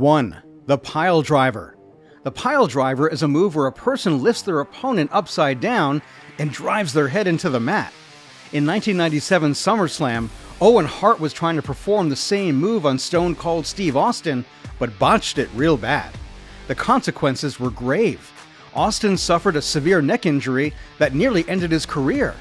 1. The Pile Driver. The pile driver is a move where a person lifts their opponent upside down and drives their head into the mat. In 1997 SummerSlam, Owen Hart was trying to perform the same move on Stone Cold Steve Austin, but botched it real bad. The consequences were grave. Austin suffered a severe neck injury that nearly ended his career.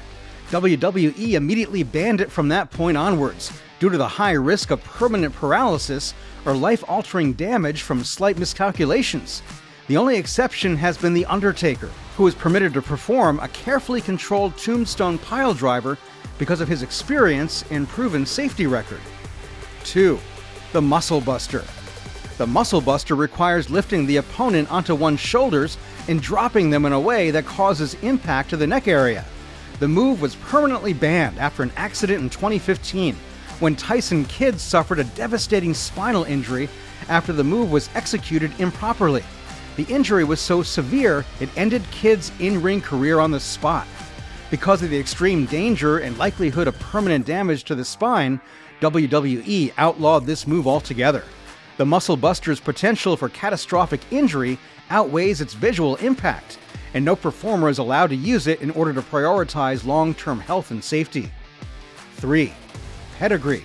WWE immediately banned it from that point onwards, due to the high risk of permanent paralysis or life-altering damage from slight miscalculations. The only exception has been The Undertaker, who was permitted to perform a carefully controlled tombstone pile driver because of his experience and proven safety record. 2. The Muscle Buster. The Muscle Buster requires lifting the opponent onto one's shoulders and dropping them in a way that causes impact to the neck area. The move was permanently banned after an accident in 2015, when Tyson Kidd suffered a devastating spinal injury after the move was executed improperly. The injury was so severe, it ended Kidd's in-ring career on the spot. Because of the extreme danger and likelihood of permanent damage to the spine, WWE outlawed this move altogether. The Muscle Buster's potential for catastrophic injury outweighs its visual impact, and no performer is allowed to use it in order to prioritize long-term health and safety. 3. Pedigree.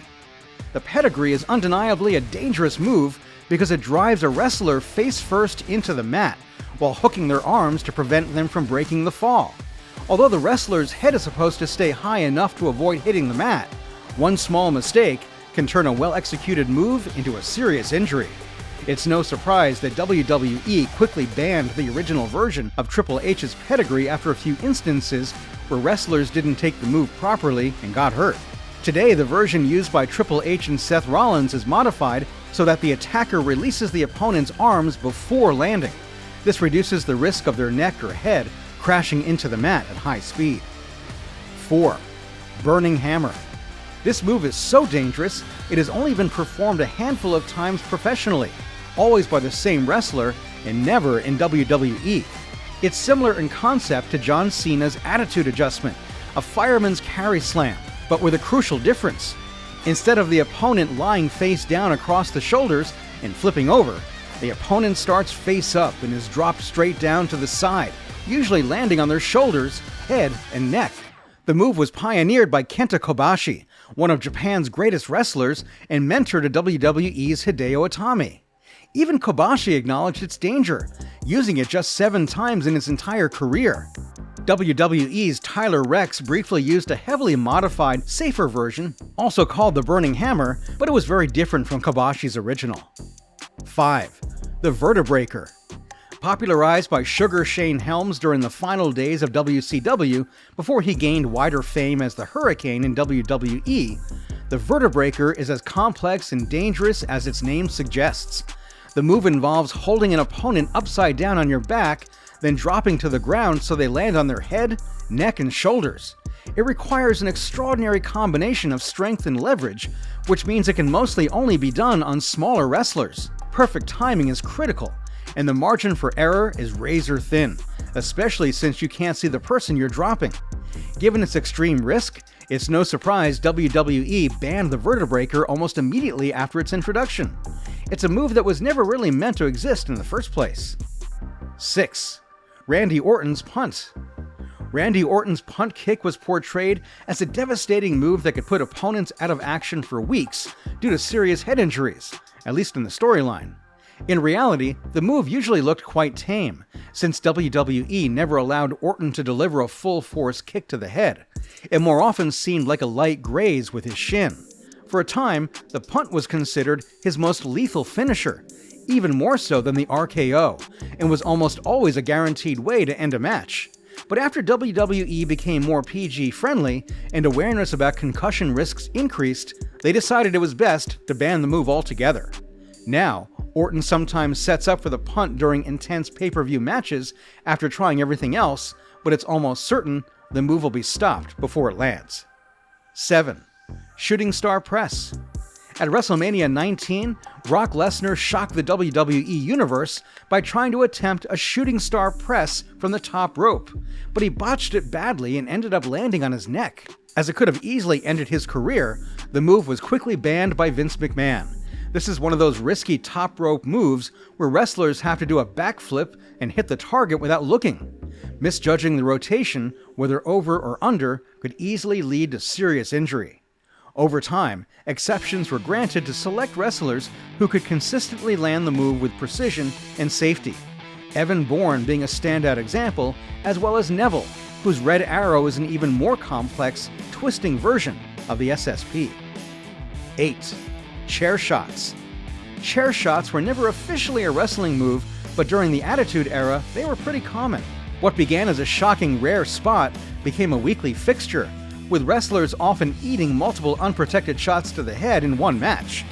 The pedigree is undeniably a dangerous move because it drives a wrestler face first into the mat while hooking their arms to prevent them from breaking the fall. Although the wrestler's head is supposed to stay high enough to avoid hitting the mat, one small mistake can turn a well-executed move into a serious injury. It's no surprise that WWE quickly banned the original version of Triple H's pedigree after a few instances where wrestlers didn't take the move properly and got hurt. Today, the version used by Triple H and Seth Rollins is modified so that the attacker releases the opponent's arms before landing. This reduces the risk of their neck or head crashing into the mat at high speed. 4. Burning Hammer. This move is so dangerous, it has only been performed a handful of times professionally, always by the same wrestler and never in WWE. It's similar in concept to John Cena's Attitude Adjustment, a fireman's carry slam, but with a crucial difference. Instead of the opponent lying face down across the shoulders and flipping over, the opponent starts face up and is dropped straight down to the side, usually landing on their shoulders, head, and neck. The move was pioneered by Kenta Kobashi, one of Japan's greatest wrestlers and mentor to WWE's Hideo Itami. Even Kobashi acknowledged its danger, using it just 7 times in his entire career. WWE's Tyler Rex briefly used a heavily modified, safer version, also called the Burning Hammer, but it was very different from Kobashi's original. 5. The Vertebreaker. Popularized by Sugar Shane Helms during the final days of WCW before he gained wider fame as the Hurricane in WWE, the Vertebreaker is as complex and dangerous as its name suggests. The move involves holding an opponent upside down on your back, then dropping to the ground so they land on their head, neck, and shoulders. It requires an extraordinary combination of strength and leverage, which means it can mostly only be done on smaller wrestlers. Perfect timing is critical, and the margin for error is razor thin, especially since you can't see the person you're dropping. Given its extreme risk, it's no surprise WWE banned the Vertebreaker almost immediately after its introduction. It's a move that was never really meant to exist in the first place. 6. Randy Orton's Punt. Randy Orton's punt kick was portrayed as a devastating move that could put opponents out of action for weeks due to serious head injuries, at least in the storyline. In reality, the move usually looked quite tame, since WWE never allowed Orton to deliver a full-force kick to the head. It more often seemed like a light graze with his shin. For a time, the punt was considered his most lethal finisher, even more so than the RKO, and was almost always a guaranteed way to end a match. But after WWE became more PG-friendly and awareness about concussion risks increased, they decided it was best to ban the move altogether. Now, Orton sometimes sets up for the punt during intense pay-per-view matches after trying everything else, but it's almost certain the move will be stopped before it lands. 7. Shooting Star Press. At WrestleMania 19, Brock Lesnar shocked the WWE Universe by trying to attempt a shooting star press from the top rope, but he botched it badly and ended up landing on his neck. As it could have easily ended his career, the move was quickly banned by Vince McMahon. This is one of those risky top rope moves where wrestlers have to do a backflip and hit the target without looking. Misjudging the rotation, whether over or under, could easily lead to serious injury. Over time, exceptions were granted to select wrestlers who could consistently land the move with precision and safety. Evan Bourne being a standout example, as well as Neville, whose Red Arrow is an even more complex, twisting version of the SSP. 8. Chair shots. Chair shots were never officially a wrestling move, but during the Attitude Era, they were pretty common. What began as a shocking rare spot became a weekly fixture, with wrestlers often eating multiple unprotected shots to the head in one match.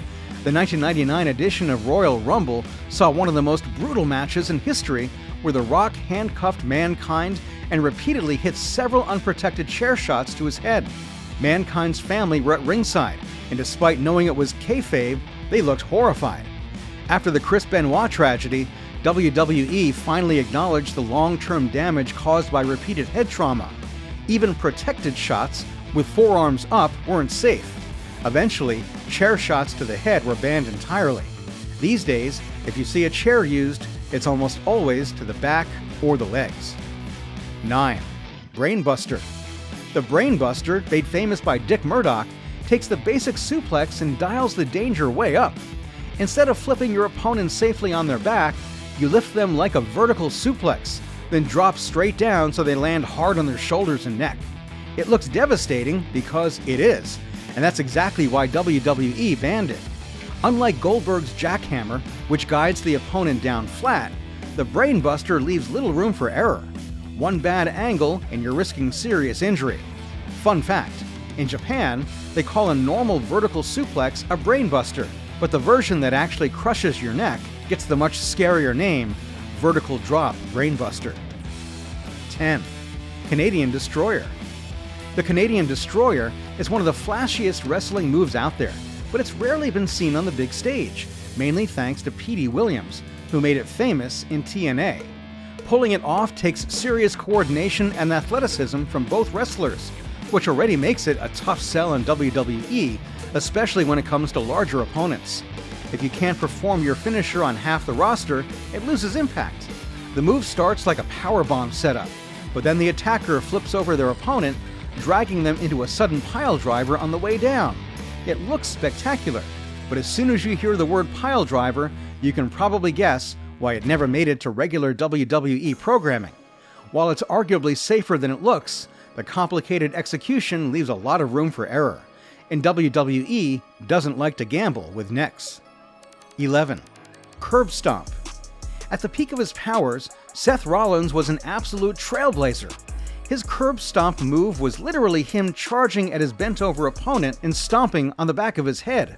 The 1999 edition of Royal Rumble saw one of the most brutal matches in history, where The Rock handcuffed Mankind and repeatedly hit several unprotected chair shots to his head. Mankind's family were at ringside, and despite knowing it was kayfabe, they looked horrified. After the Chris Benoit tragedy, WWE finally acknowledged the long-term damage caused by repeated head trauma. Even protected shots with forearms up weren't safe. Eventually, chair shots to the head were banned entirely. These days, if you see a chair used, it's almost always to the back or the legs. 9. Brainbuster. The Brainbuster, made famous by Dick Murdoch, takes the basic suplex and dials the danger way up. Instead of flipping your opponent safely on their back, you lift them like a vertical suplex, then drop straight down so they land hard on their shoulders and neck. It looks devastating because it is, and that's exactly why WWE banned it. Unlike Goldberg's jackhammer, which guides the opponent down flat, the Brainbuster leaves little room for error. One bad angle and you're risking serious injury. Fun fact, in Japan, they call a normal vertical suplex a Brainbuster, but the version that actually crushes your neck gets the much scarier name, Vertical Drop Brainbuster. 10. Canadian Destroyer. The Canadian Destroyer is one of the flashiest wrestling moves out there, but it's rarely been seen on the big stage, mainly thanks to Petey Williams, who made it famous in TNA. Pulling it off takes serious coordination and athleticism from both wrestlers, which already makes it a tough sell in WWE, especially when it comes to larger opponents. If you can't perform your finisher on half the roster, it loses impact. The move starts like a powerbomb setup, but then the attacker flips over their opponent, dragging them into a sudden pile driver on the way down. It looks spectacular, but as soon as you hear the word pile driver, you can probably guess why it never made it to regular WWE programming. While it's arguably safer than it looks, the complicated execution leaves a lot of room for error, and WWE doesn't like to gamble with necks. 11. Curb Stomp. At the peak of his powers, Seth Rollins was an absolute trailblazer. His curb stomp move was literally him charging at his bent-over opponent and stomping on the back of his head.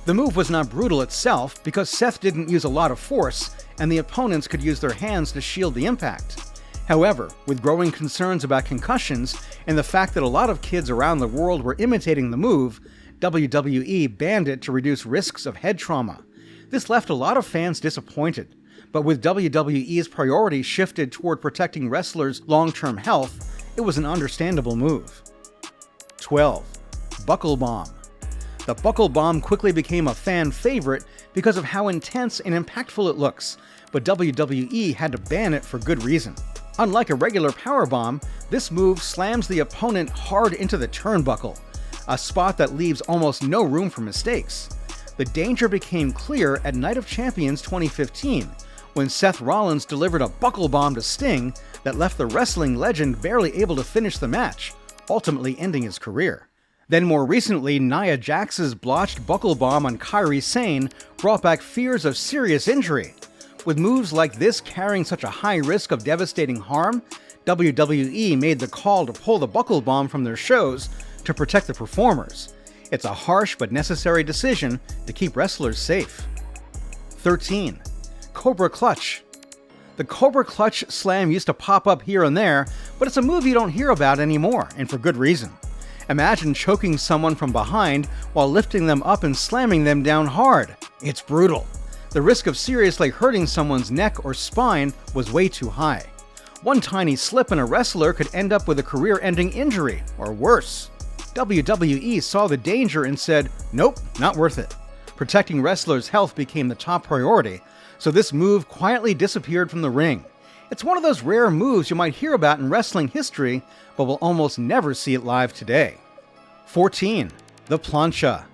The move was not brutal itself because Seth didn't use a lot of force, and the opponents could use their hands to shield the impact. However, with growing concerns about concussions and the fact that a lot of kids around the world were imitating the move, WWE banned it to reduce risks of head trauma. This left a lot of fans disappointed, but with WWE's priorities shifted toward protecting wrestlers' long-term health, it was an understandable move. 12. Buckle Bomb. The Buckle Bomb quickly became a fan favorite because of how intense and impactful it looks, but WWE had to ban it for good reason. Unlike a regular powerbomb, this move slams the opponent hard into the turnbuckle, a spot that leaves almost no room for mistakes. The danger became clear at Night of Champions 2015, when Seth Rollins delivered a buckle bomb to Sting that left the wrestling legend barely able to finish the match, ultimately ending his career. Then more recently, Nia Jax's blotched buckle bomb on Kairi Sane brought back fears of serious injury. With moves like this carrying such a high risk of devastating harm, WWE made the call to pull the buckle bomb from their shows to protect the performers. It's a harsh but necessary decision to keep wrestlers safe. 13. Cobra Clutch. The Cobra Clutch slam used to pop up here and there, but it's a move you don't hear about anymore, and for good reason. Imagine choking someone from behind while lifting them up and slamming them down hard. It's brutal. The risk of seriously hurting someone's neck or spine was way too high. One tiny slip and a wrestler could end up with a career-ending injury, or worse. WWE saw the danger and said, nope, not worth it. Protecting wrestlers' health became the top priority, so this move quietly disappeared from the ring. It's one of those rare moves you might hear about in wrestling history, but will almost never see it live today. 14. The Plunchch.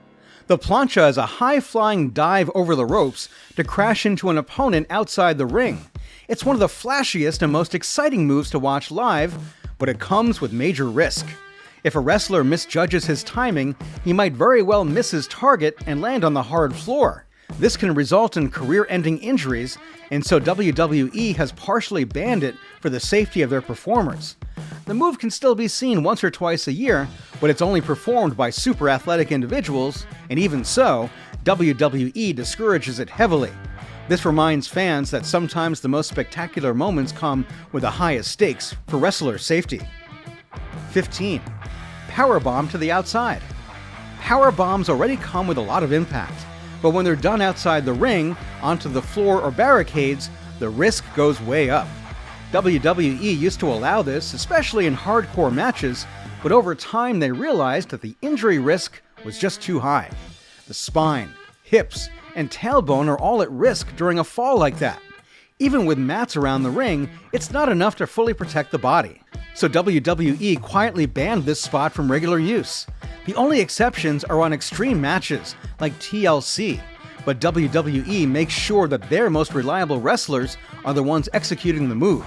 The Plunchch is a high-flying dive over the ropes to crash into an opponent outside the ring. It's one of the flashiest and most exciting moves to watch live, but it comes with major risk. If a wrestler misjudges his timing, he might very well miss his target and land on the hard floor. This can result in career-ending injuries, and so WWE has partially banned it for the safety of their performers. The move can still be seen once or twice a year, but it's only performed by super athletic individuals, and even so, WWE discourages it heavily. This reminds fans that sometimes the most spectacular moments come with the highest stakes for wrestler safety. 15. Powerbomb to the outside. Powerbombs already come with a lot of impact, but when they're done outside the ring, onto the floor or barricades, the risk goes way up. WWE used to allow this, especially in hardcore matches, but over time they realized that the injury risk was just too high. The spine, hips, and tailbone are all at risk during a fall like that. Even with mats around the ring, it's not enough to fully protect the body. So WWE quietly banned this spot from regular use. The only exceptions are on extreme matches, like TLC, but WWE makes sure that their most reliable wrestlers are the ones executing the move.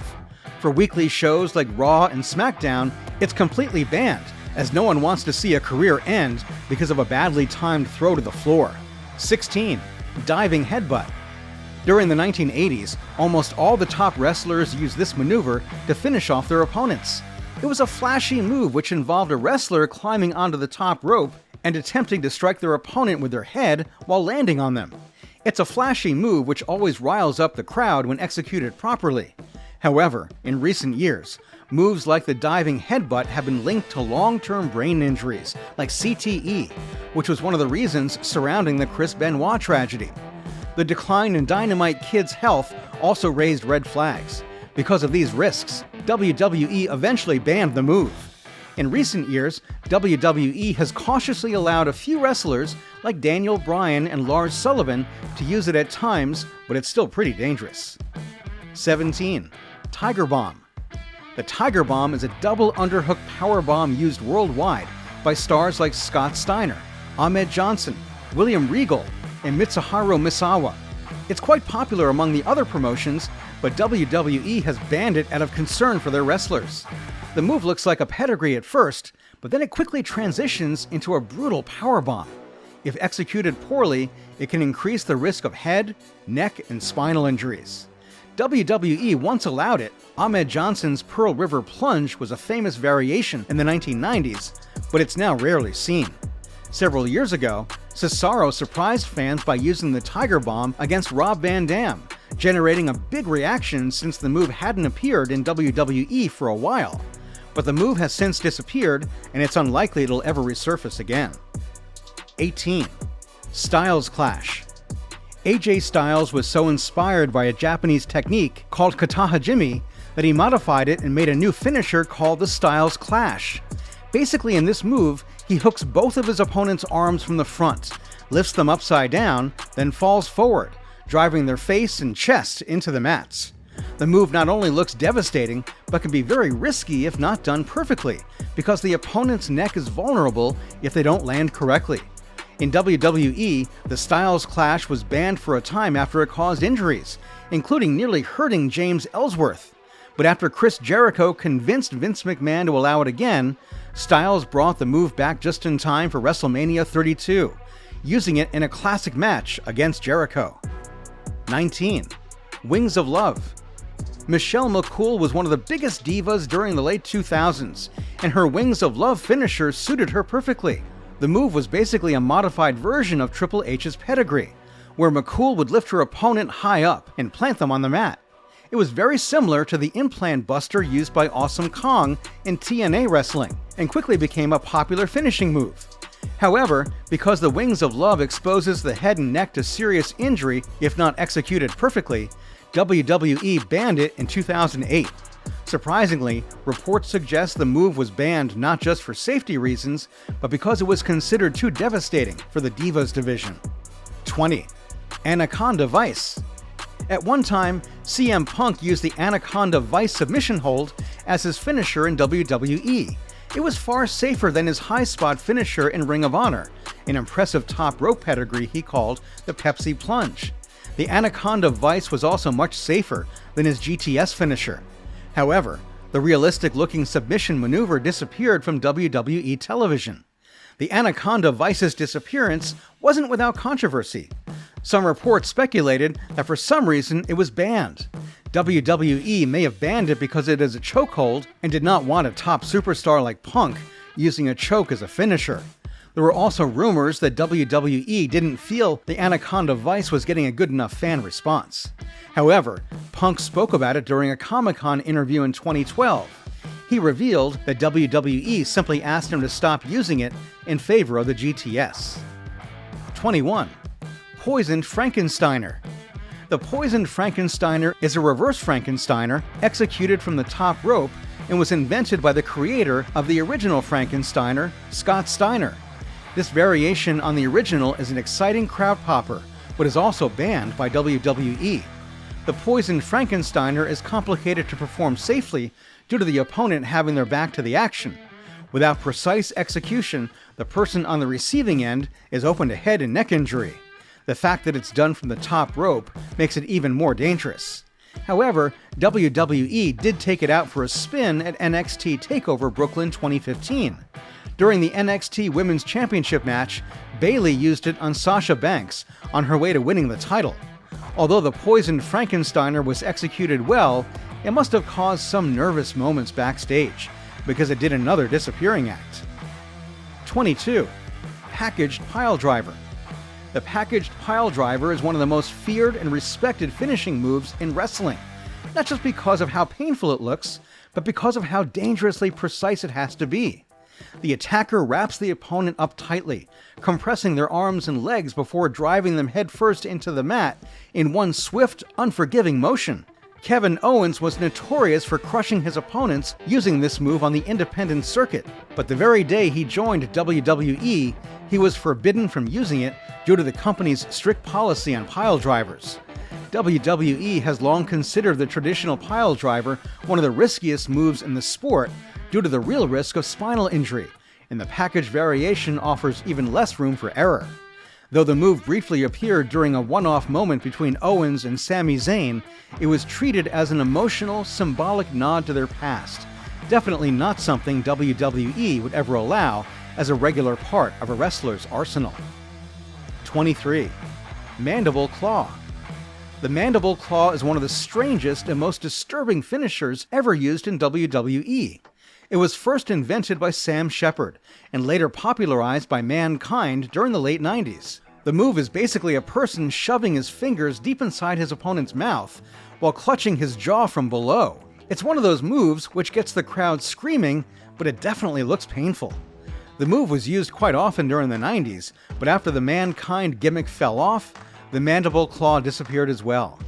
For weekly shows like Raw and SmackDown, it's completely banned, as no one wants to see a career end because of a badly timed throw to the floor. 16. Diving Headbutt. During the 1980s, almost all the top wrestlers used this maneuver to finish off their opponents. It was a flashy move which involved a wrestler climbing onto the top rope and attempting to strike their opponent with their head while landing on them. It's a flashy move which always riles up the crowd when executed properly. However, in recent years, moves like the diving headbutt have been linked to long-term brain injuries, like CTE, which was one of the reasons surrounding the Chris Benoit tragedy. The decline in Dynamite Kid's health also raised red flags. Because of these risks, WWE eventually banned the move. In recent years, WWE has cautiously allowed a few wrestlers like Daniel Bryan and Lars Sullivan to use it at times, but it's still pretty dangerous. 17. Tiger Bomb. The Tiger Bomb is a double underhook power bomb used worldwide by stars like Scott Steiner, Ahmed Johnson, William Regal, and Mitsuharu Misawa. It's quite popular among the other promotions, but WWE has banned it out of concern for their wrestlers. The move looks like a pedigree at first, but then it quickly transitions into a brutal powerbomb. If executed poorly, it can increase the risk of head, neck, and spinal injuries. WWE once allowed it. Ahmed Johnson's Pearl River Plunge was a famous variation in the 1990s, but it's now rarely seen. Several years ago, Cesaro surprised fans by using the Tiger Bomb against Rob Van Dam, generating a big reaction since the move hadn't appeared in WWE for a while. But the move has since disappeared, and it's unlikely it'll ever resurface again. 18. Styles Clash. AJ Styles was so inspired by a Japanese technique called Katahajime that he modified it and made a new finisher called the Styles Clash. Basically, in this move, he hooks both of his opponent's arms from the front, lifts them upside down, then falls forward, driving their face and chest into the mats. The move not only looks devastating, but can be very risky if not done perfectly, because the opponent's neck is vulnerable if they don't land correctly. In WWE, the Styles Clash was banned for a time after it caused injuries, including nearly hurting James Ellsworth. But after Chris Jericho convinced Vince McMahon to allow it again, Styles brought the move back just in time for WrestleMania 32, using it in a classic match against Jericho. 19. Wings of Love. Michelle McCool was one of the biggest divas during the late 2000s, and her Wings of Love finisher suited her perfectly. The move was basically a modified version of Triple H's Pedigree, where McCool would lift her opponent high up and plant them on the mat. It was very similar to the implant buster used by Awesome Kong in TNA wrestling, and quickly became a popular finishing move. However, because the Wings of Love exposes the head and neck to serious injury if not executed perfectly, WWE banned it in 2008. Surprisingly, reports suggest the move was banned not just for safety reasons, but because it was considered too devastating for the Divas division. 20. Anaconda Vice. At one time, CM Punk used the Anaconda Vice submission hold as his finisher in WWE. It was far safer than his high spot finisher in Ring of Honor, an impressive top rope pedigree he called the Pepsi Plunchch. The Anaconda Vice was also much safer than his GTS finisher. However, the realistic-looking submission maneuver disappeared from WWE television. The Anaconda Vice's disappearance wasn't without controversy. Some reports speculated that for some reason it was banned. WWE may have banned it because it is a chokehold and did not want a top superstar like Punk using a choke as a finisher. There were also rumors that WWE didn't feel the Anaconda Vice was getting a good enough fan response. However, Punk spoke about it during a Comic-Con interview in 2012. He revealed that WWE simply asked him to stop using it in favor of the GTS. 21. Poisoned Frankensteiner. The Poisoned Frankensteiner is a reverse Frankensteiner executed from the top rope and was invented by the creator of the original Frankensteiner, Scott Steiner. This variation on the original is an exciting crowd popper, but is also banned by WWE. The Poisoned Frankensteiner is complicated to perform safely due to the opponent having their back to the action. Without precise execution, the person on the receiving end is open to head and neck injury. The fact that it's done from the top rope makes it even more dangerous. However, WWE did take it out for a spin at NXT TakeOver Brooklyn 2015. During the NXT Women's Championship match, Bayley used it on Sasha Banks on her way to winning the title. Although the Poisoned Frankensteiner was executed well, it must have caused some nervous moments backstage, because it did another disappearing act. 22. Packaged Piledriver. The Packaged Piledriver is one of the most feared and respected finishing moves in wrestling, not just because of how painful it looks, but because of how dangerously precise it has to be. The attacker wraps the opponent up tightly, compressing their arms and legs before driving them headfirst into the mat in one swift, unforgiving motion. Kevin Owens was notorious for crushing his opponents using this move on the independent circuit, but the very day he joined WWE, he was forbidden from using it due to the company's strict policy on piledrivers. WWE has long considered the traditional piledriver one of the riskiest moves in the sport due to the real risk of spinal injury, and the package variation offers even less room for error. Though the move briefly appeared during a one-off moment between Owens and Sami Zayn, it was treated as an emotional, symbolic nod to their past. Definitely not something WWE would ever allow as a regular part of a wrestler's arsenal. 23. Mandible Claw. The Mandible Claw is one of the strangest and most disturbing finishers ever used in WWE. It was first invented by Sam Shepard, and later popularized by Mankind during the late 90s. The move is basically a person shoving his fingers deep inside his opponent's mouth, while clutching his jaw from below. It's one of those moves which gets the crowd screaming, but it definitely looks painful. The move was used quite often during the 90s, but after the Mankind gimmick fell off, the Mandible Claw disappeared as well.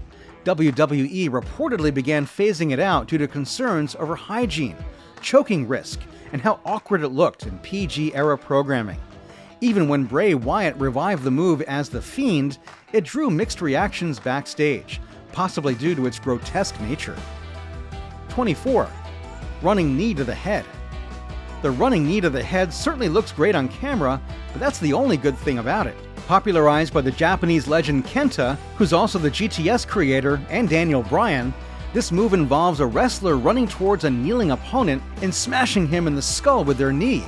WWE reportedly began phasing it out due to concerns over hygiene, choking risk, and how awkward it looked in PG-era programming. Even when Bray Wyatt revived the move as The Fiend, it drew mixed reactions backstage, possibly due to its grotesque nature. 24. Running Knee to the Head. The running knee to the head certainly looks great on camera, but that's the only good thing about it. Popularized by the Japanese legend Kenta, who's also the GTS creator, and Daniel Bryan, this move involves a wrestler running towards a kneeling opponent and smashing him in the skull with their knee.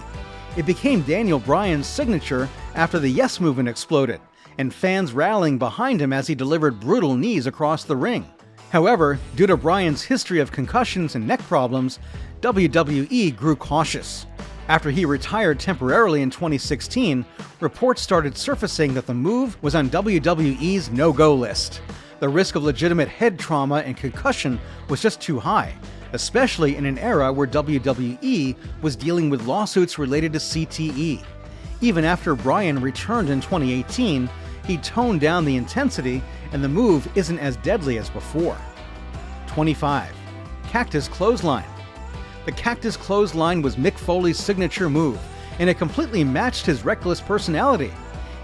It became Daniel Bryan's signature after the Yes Movement exploded, and fans rallying behind him as he delivered brutal knees across the ring. However, due to Bryan's history of concussions and neck problems, WWE grew cautious. After he retired temporarily in 2016, reports started surfacing that the move was on WWE's no-go list. The risk of legitimate head trauma and concussion was just too high, especially in an era where WWE was dealing with lawsuits related to CTE. Even after Bryan returned in 2018, he toned down the intensity, and the move isn't as deadly as before. 25. Cactus Clothesline. The Cactus Clothesline was Mick Foley's signature move, and it completely matched his reckless personality.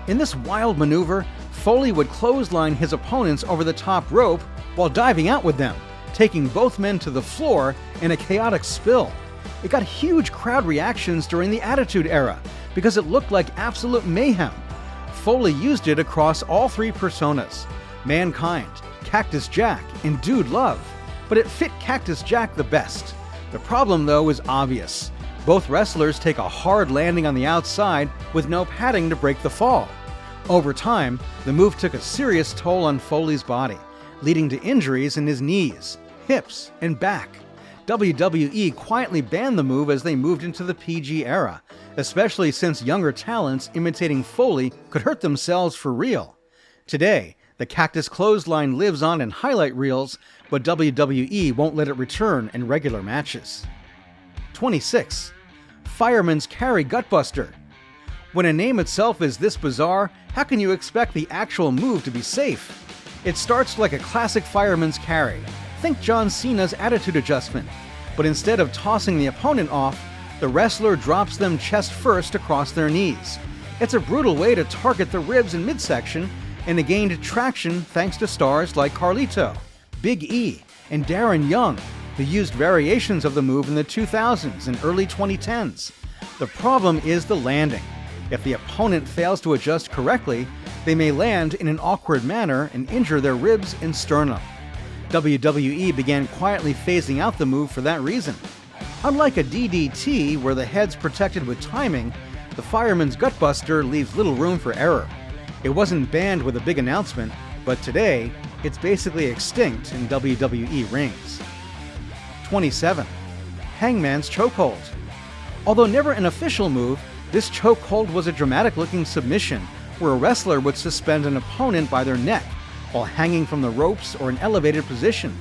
In this wild maneuver, Foley would clothesline his opponents over the top rope while diving out with them, taking both men to the floor in a chaotic spill. It got huge crowd reactions during the Attitude Era because it looked like absolute mayhem. Foley used it across all three personas, Mankind, Cactus Jack, and Dude Love, but it fit Cactus Jack the best. The problem, though, is obvious. Both wrestlers take a hard landing on the outside with no padding to break the fall. Over time, the move took a serious toll on Foley's body, leading to injuries in his knees, hips, and back. WWE quietly banned the move as they moved into the PG era, especially since younger talents imitating Foley could hurt themselves for real. Today, the Cactus Clothesline lives on in highlight reels, but WWE won't let it return in regular matches. 26. Fireman's Carry Gutbuster. When a name itself is this bizarre, how can you expect the actual move to be safe? It starts like a classic Fireman's Carry. Think John Cena's Attitude Adjustment, but instead of tossing the opponent off, the wrestler drops them chest first across their knees. It's a brutal way to target the ribs and midsection, and it gained traction thanks to stars like Carlito, Big E, and Darren Young, who used variations of the move in the 2000s and early 2010s. The problem is the landing. If the opponent fails to adjust correctly, they may land in an awkward manner and injure their ribs and sternum. WWE began quietly phasing out the move for that reason. Unlike a DDT, where the head's protected with timing, the Fireman's Gutbuster leaves little room for error. It wasn't banned with a big announcement, but today, it's basically extinct in WWE rings. 27. Hangman's Chokehold. Although never an official move, this chokehold was a dramatic-looking submission where a wrestler would suspend an opponent by their neck while hanging from the ropes or an elevated position,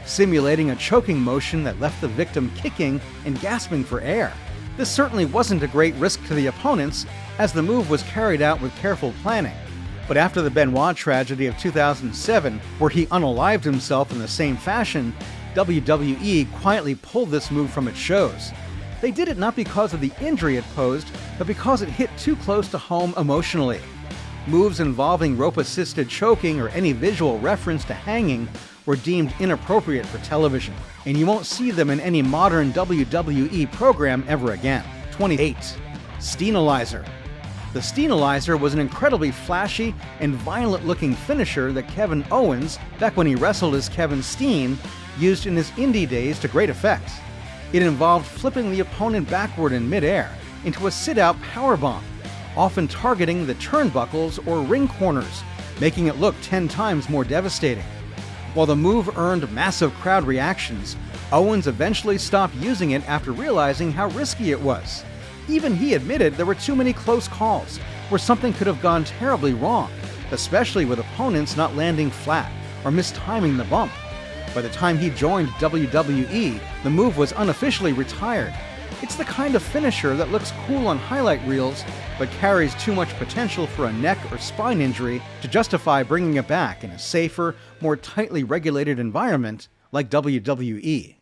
simulating a choking motion that left the victim kicking and gasping for air. This certainly wasn't a great risk to the opponents, as the move was carried out with careful planning. But after the Benoit tragedy of 2007, where he unalived himself in the same fashion, WWE quietly pulled this move from its shows. They did it not because of the injury it posed, but because it hit too close to home emotionally. Moves involving rope-assisted choking or any visual reference to hanging were deemed inappropriate for television, and you won't see them in any modern WWE program ever again. 28. Steenalyzer. The Steenalyzer was an incredibly flashy and violent-looking finisher that Kevin Owens, back when he wrestled as Kevin Steen, used in his indie days to great effect. It involved flipping the opponent backward in midair into a sit-out powerbomb, often targeting the turnbuckles or ring corners, making it look 10 times more devastating. While the move earned massive crowd reactions, Owens eventually stopped using it after realizing how risky it was. Even he admitted there were too many close calls where something could have gone terribly wrong, especially with opponents not landing flat or mistiming the bump. By the time he joined WWE, the move was unofficially retired. It's the kind of finisher that looks cool on highlight reels, but carries too much potential for a neck or spine injury to justify bringing it back in a safer, more tightly regulated environment like WWE.